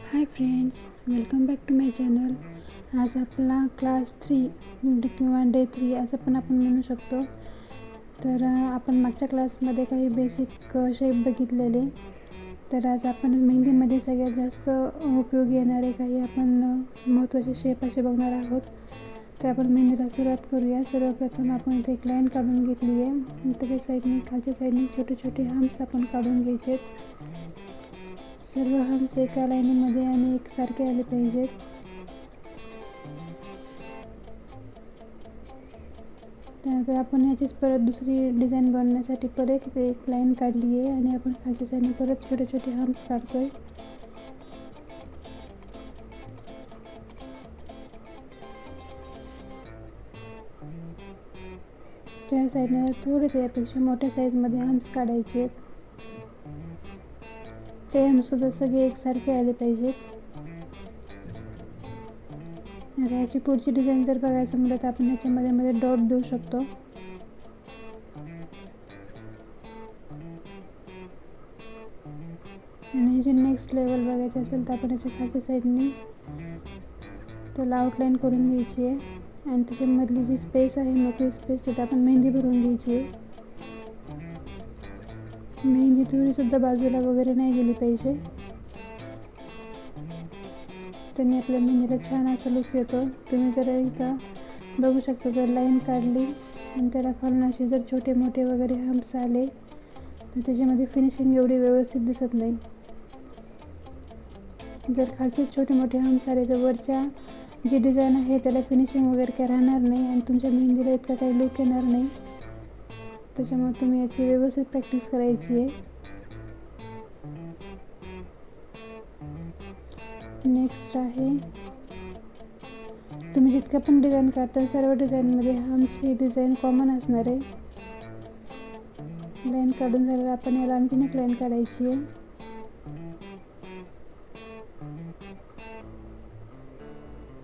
High friends, welcome back to my channel. आज आपला class 3 किंवा डे 3 असं पण आपण म्हणू शकतो. तर आपण मागच्या क्लासमध्ये काही बेसिक शेप बघितलेले. तर आज आपण मेहंदीमध्ये सगळ्यात जास्त उपयोगी येणारे काही आपण महत्त्वाचे शेप असे बघणार आहोत. तर आपण मेहंदीला सुरुवात करूया. सर्वप्रथम आपण इथे एक लाईन काढून घेतली आहे. त्याच्या साईडने खालच्या साईडने छोटे छोटे हम्स आपण काढून घ्यायचे. सर्व हम्स एका लाईनीमध्ये आणि एकसारखे आले पाहिजेत. त्यानंतर आपण ह्याचीच परत दुसरी डिझाईन बनवण्यासाठी परत एक लाईन काढली आहे आणि आपण खालच्या साईडने परत छोटे छोटे हम्स काढतोय. ज्या साईडने थोडे त्यापेक्षा मोठ्या साईजमध्ये हम्स काढायचे आहेत. ते हम्ससुद्धा सगळे एकसारखे आले पाहिजेत. आता ह्याची पुढची डिझाईन जर बघायचं म्हटलं तर आपण ह्याच्यामध्ये डॉट देऊ शकतो. आणि जे नेक्स्ट लेवल बघायचे असेल तर आपण ह्याच्या खालच्या साईडने त्याला आउटलाईन करून घ्यायची आहे आणि त्याच्यामधली जी स्पेस आहे, मोकळी स्पेस, तिथे आपण मेहंदी भरून घ्यायची आहे. मेहंदी थोडीसुद्धा बाजूला वगैरे नाही गेली पाहिजे. त्यांनी आपल्या मेहंदीला छान असा लुक येतो. तुम्ही जर इथं बघू शकता, जर लाईन काढली आणि त्याला खालून असे जर छोटे मोठे वगैरे हम्स आले तर त्याच्यामध्ये फिनिशिंग एवढी व्यवस्थित दिसत नाही. जर खालचे छोटे मोठे हम्स आले तर वरच्या जी डिझाईन आहे त्याला फिनिशिंग वगैरे काही राहणार नाही आणि तुमच्या मेहंदीला इतका काही लुक येणार नाही. त्याच्यामुळे तुम्ही याची व्यवस्थित प्रॅक्टिस करायची आहे. नेक्स्ट आहे, तुम्ही जितकं पण डिझाईन काढता सर्व डिझाईनमध्ये हम्स ही डिझाईन कॉमन असणार आहे. लाईन काढून झाल्यावर आपण याला आणखीन एक लाईन काढायची आहे.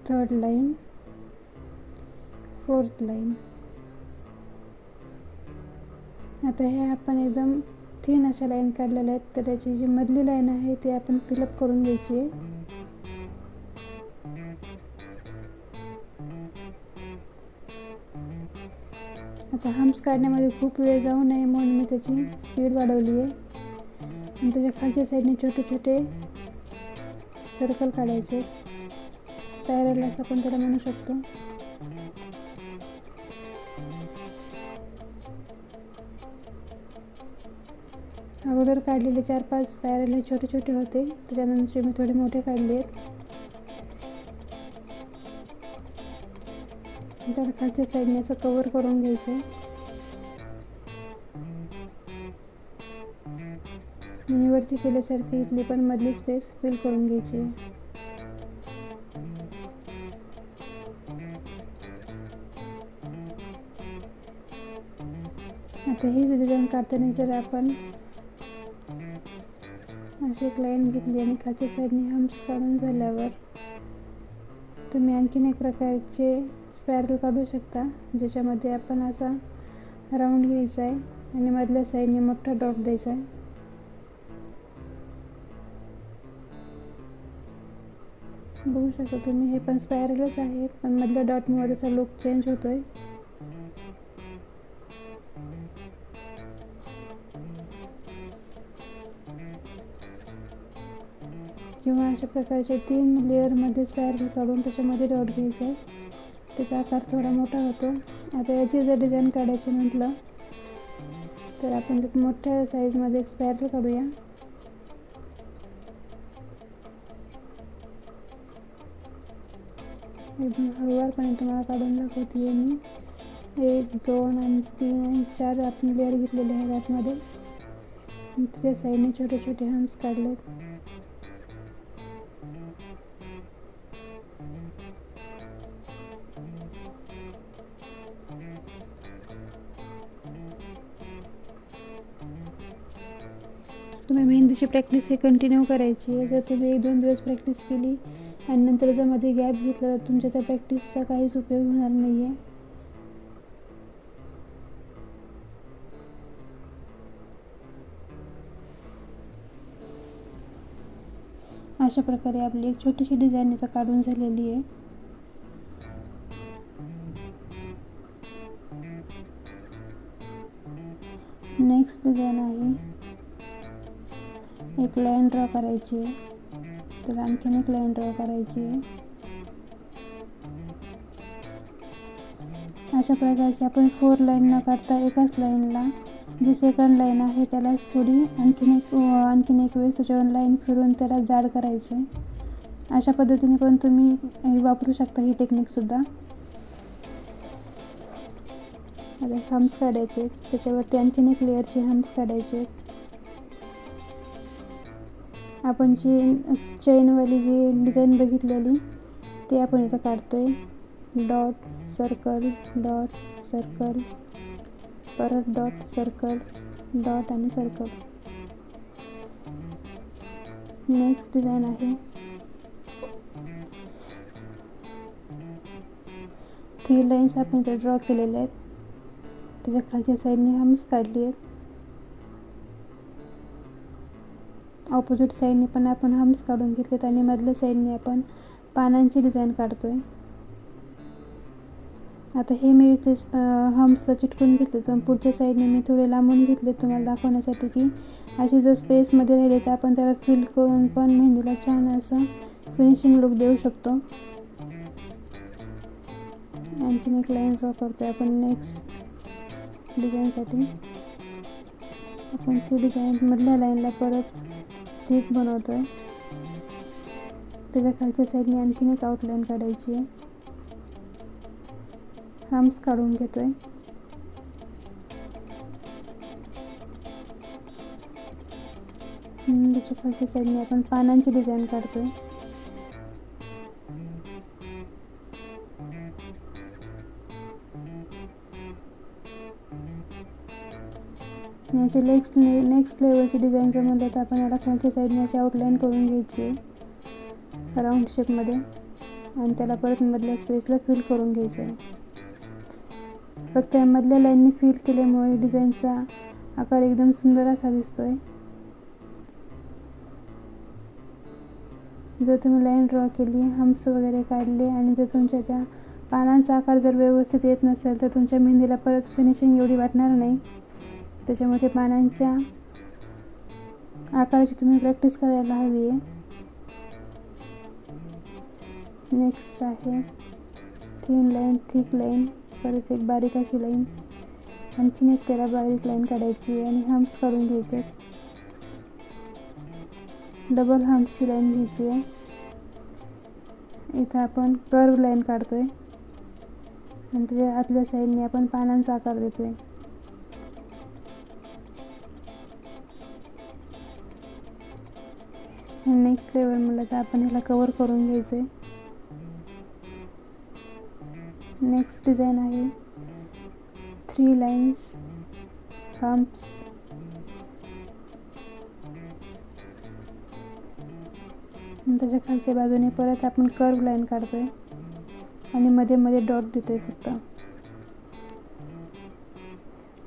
Third line, fourth line. आता हे आपण एकदम थिन अशा लाईन काढलेल्या आहेत. तर याची जी मधली लाईन आहे ती आपण फिलअप करून घ्यायची आहे. आता हम्स काढण्यामध्ये खूप वेळ जाऊ नये म्हणून मी त्याची स्पीड वाढवली आहे. आणि त्याच्या खालच्या साईडने छोटे छोटे सर्कल काढायचे, स्पायरल असं आपण त्याला म्हणू शकतो. अगोदर काढलेले 4-5 स्पायरल हे छोटे छोटे होते, त्याच्यानंतर मी थोडे मोठे काढले आहेत. त्याला खालच्या साईडने असं कव्हर करून घ्यायचं आणि वरती केल्यासारखी इथली पण मधली स्पेस फिल करून घ्यायची आहे. आता ही डिझाईन काढताना जर आपण अशी एक लाईन घेतली आणि खालच्या साईडने हम्स काढून झाल्यावर तुम्ही आणखीन एक प्रकारचे स्पायरल काढू शकता, ज्याच्यामध्ये आपण असा राऊंड घ्यायचा आहे आणि मधल्या साईडने मोठा डॉट द्यायचा आहे. बघू शकता तुम्ही, हे पण स्पायरलच आहे पण मधल्या डॉटमुळे त्याचा लुक चेंज होतोय. किंवा अशा प्रकारचे 3 लेअरमध्ये स्पायरल काढून त्याच्यामध्ये डॉट घ्यायचा आहे. त्याचा आकार थोडा मोठा होतो. आता याची जर डिझाईन काढायची म्हटलं तर आपण मोठ्या साईजमध्ये एक स्पायरल काढूया. एकदम हळूवारपणे तुम्हाला काढून दाखवते मी. 1, 2 आणि 3 आणि 4 आपण लेअर घेतलेले आहेत आतमध्ये. त्याच्या साईडने छोटे छोटे हम्स काढलेत. तुम्ही मेहंदीची प्रॅक्टिस ही कंटिन्यू करायची आहे. जर तुम्ही 1-2 दिवस प्रॅक्टिस केली आणि नंतर जर मध्ये गॅप घेतला तर तुमच्या त्या प्रॅक्टिसचा काहीच उपयोग होणार नाही आहे. अशा प्रकारे आपली एक छोटीशी डिझाईन इथं काढून झालेली आहे. नेक्स्ट डिझाईन आहे, एक लाईन ड्रॉ करायची आहे. तर आणखीन एक लाईन ड्रॉ करायची आहे. अशा प्रकारची आपण 4 लाईन न काढता एकाच लाईनला जी सेकंड लाईन आहे त्याला थोडी आणखीन एक वेळेस त्याच्यावर लाईन फिरून त्याला जाड करायचं आहे. अशा पद्धतीने पण तुम्ही वापरू शकता ही टेक्निकसुद्धा. आता हम्स काढायचे, त्याच्यावरती आणखीन एक लेअरचे हम्स काढायचे. आपण जी चेनवाली जी डिझाईन बघितलेली ती आपण इथं काढतोय. डॉट सर्कल, डॉट सर्कल, परत डॉट सर्कल, डॉट आणि सर्कल. नेक्स्ट डिझाईन आहे 3 लाईन्स आपण इथे ड्रॉ केलेल्या आहेत. त्याच्या खालच्या साईडने हम्स काढली आहेत. ऑपोजिट साईडने पण आपण हम्स काढून घेतलेत आणि मधल्या साईडने आपण पानांची डिझाईन काढतोय. आता हे मी इथे हम्सला चिटकून घेतले, तर पुढच्या साईडने मी थोडे लांबून घेतले तुम्हाला दाखवण्यासाठी की अशी जर स्पेसमध्ये राहिले तर आपण त्याला फिल करून पण मेहंदीला छान असं फिनिशिंग लुक देऊ शकतो. आणखीन एक लाईन ड्रॉ करतोय आपण नेक्स्ट डिझाईनसाठी. आपण ती डिझाईन मधल्या लाईनला परत थिक बनवतोय. त्याच्या खालच्या साईडने आणखीन एक आउटलाईन काढायची आहे. हम्स काढून घेतोय. त्याच्या खालच्या साईडने आपण पानांची डिझाईन काढतोय. याची नेक्स्ट लेवलची डिझाईन जर म्हणलं तर आपण याला खालच्या साईडने अशी आउटलाईन करून घ्यायची आहे राऊंड शेपमध्ये आणि त्याला परत मधल्या स्पेसला फिल करून घ्यायचं आहे. फक्त या मधल्या लाईनने फिल केल्यामुळे डिझाईनचा आकार एकदम सुंदर असा दिसतोय. जर तुम्ही लाईन ड्रॉ केली, हम्स वगैरे काढले आणि जर तुमच्या त्या पानांचा आकार जर व्यवस्थित येत नसेल तर तुमच्या मेहंदीला परत फिनिशिंग एवढी वाटणार नाही. त्याच्यामध्ये पानांच्या आकाराची तुम्ही प्रॅक्टिस करायला हवी आहे. नेक्स्ट आहे थिन लाईन, थिक लाईन, परत एक बारीक अशी लाईन, आणखीन एक त्याला बारीक लाईन काढायची आणि हम्स काढून घ्यायचे. डबल हम्सची लाईन घ्यायची आहे. इथं आपण कर्व लाईन काढतोय आणि त्याच्या आतल्या साईडने आपण पानांचा आकार देतोय. नेक्स्ट लेवल म्हणलं तर आपण ह्याला कवर करून घ्यायचं आहे. नेक्स्ट डिझाईन आहे 3 लाईन्स, हम्स, त्याच्या खालच्या बाजूने परत आपण कर्व लाईन काढतोय आणि मध्ये मध्ये डॉट देतोय. फक्त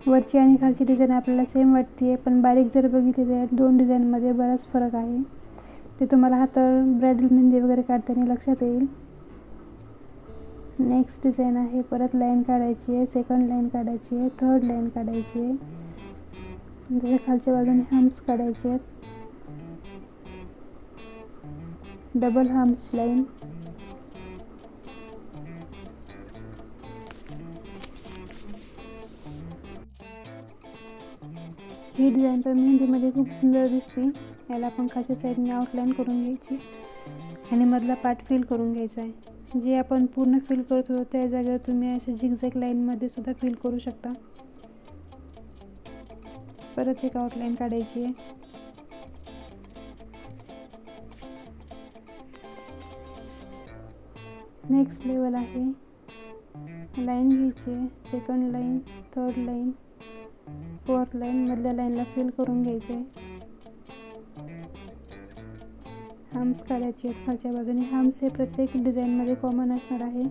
वरची आणि खालची डिझाईन आपल्याला सेम वाटते, पण बारीक जर बघितली तर 2 डिझाईनमध्ये बराच फरक आहे. ते तुम्हाला हातावर ब्रायडल मेहंदी वगैरे काढताना लक्षात येईल. नेक्स्ट डिझाईन आहे, परत लाईन काढायची आहे, सेकंड लाईन काढायची आहे, थर्ड लाईन काढायची आहे, त्याच्या खालच्या बाजूने हम्स काढायचे आहेत. डबल हम्स लाईन, ही डिझाईन पण मेहंदीमध्ये खूप सुंदर दिसते. याला आपण खालच्या साईडने आउटलाईन करून घ्यायची आणि मधला पार्ट फिल करून घ्यायचा आहे. जे आपण पूर्ण फिल करत होतो त्या जागेवर तुम्ही अशा झिगझॅग लाईनमध्ये सुद्धा फिल करू शकता. परत एक आउटलाईन काढायची आहे. नेक्स्ट लेवल आहे, लाईन घ्यायची आहे, second line, third line, fourth line, मधल्या लाईनला फिल करून घ्यायचं आहे. हम्स काढायचे आहेत खालच्या बाजूने. हम्स हे प्रत्येक डिझाईनमध्ये कॉमन असणार आहे.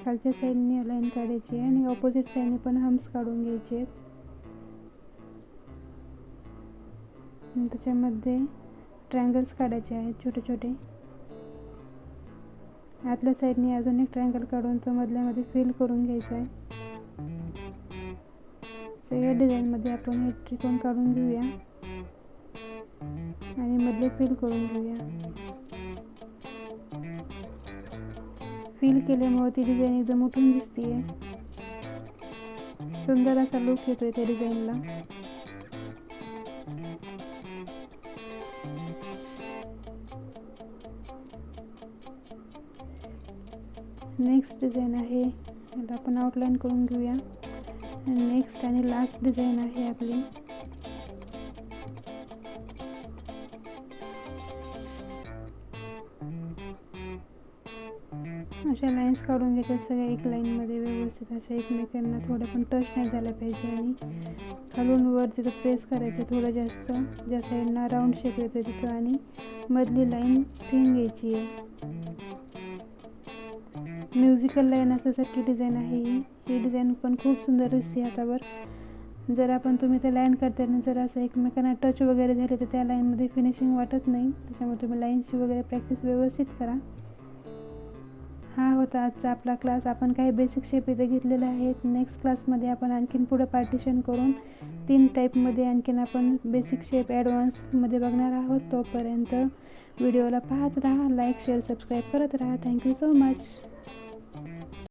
खालच्या साईडने लाईन काढायची आहे आणि ऑपोजिट साईडने पण हम्स काढून घ्यायचे आहेत. त्याच्यामध्ये ट्रायंगल्स काढायचे आहेत छोटे छोटे. आतल्या साईडने अजून एक ट्रायंगल काढून तो मधल्यामध्ये फिल करून घ्यायचा आहे. सगळ्या डिझाईनमध्ये आपण हे त्रिकोण काढून घेऊया आणि मधले फिल करून घेऊया. फिल केल्यामुळे ती डिझाईन एकदम उठून दिसतीये. सुंदर असा लुक येतोय त्या डिझाईनला. नेक्स्ट डिझाईन आहे, याला आपण आउटलाईन करून घेऊया. नेक्स्ट आणि लास्ट डिझाईन आहे आपली. अशा लाईन्स काढून घ्यायच्या सगळ्या एक लाईनमध्ये व्यवस्थित, अशा एकमेकांना थोडं पण टच नाही झालं पाहिजे. आणि खालून वर तिथं प्रेस करायचं थोडं जास्त, ज्या साईडला राऊंड शेप येतो तिथं, आणि मधली लाईन थिन घ्यायची आहे. म्युझिकल लाईन असल्यासारखी डिझाईन आहे ही डिझाईन पण खूप सुंदर दिसते हातावर. जर आपण तुम्ही त्या लाईन करताना जर असं एकमेकांना टच वगैरे झाले तर त्या लाईनमध्ये फिनिशिंग वाटत नाही. त्याच्यामुळे तुम्ही लाईन्सची वगैरे प्रॅक्टिस व्यवस्थित करा. हा होता आजचा आपला क्लास. आपण काही बेसिक शेप इथे घेतलेले आहेत. नेक्स्ट क्लासमध्ये आपण आणखीन पुढे पार्टिशन करून 3 टाईपमध्ये आणखीन आपण बेसिक शेप ॲडव्हान्समध्ये बघणार आहोत. तोपर्यंत व्हिडिओला पाहत राहा, लाईक शेअर सबस्क्राईब करत राहा. Thank you so much.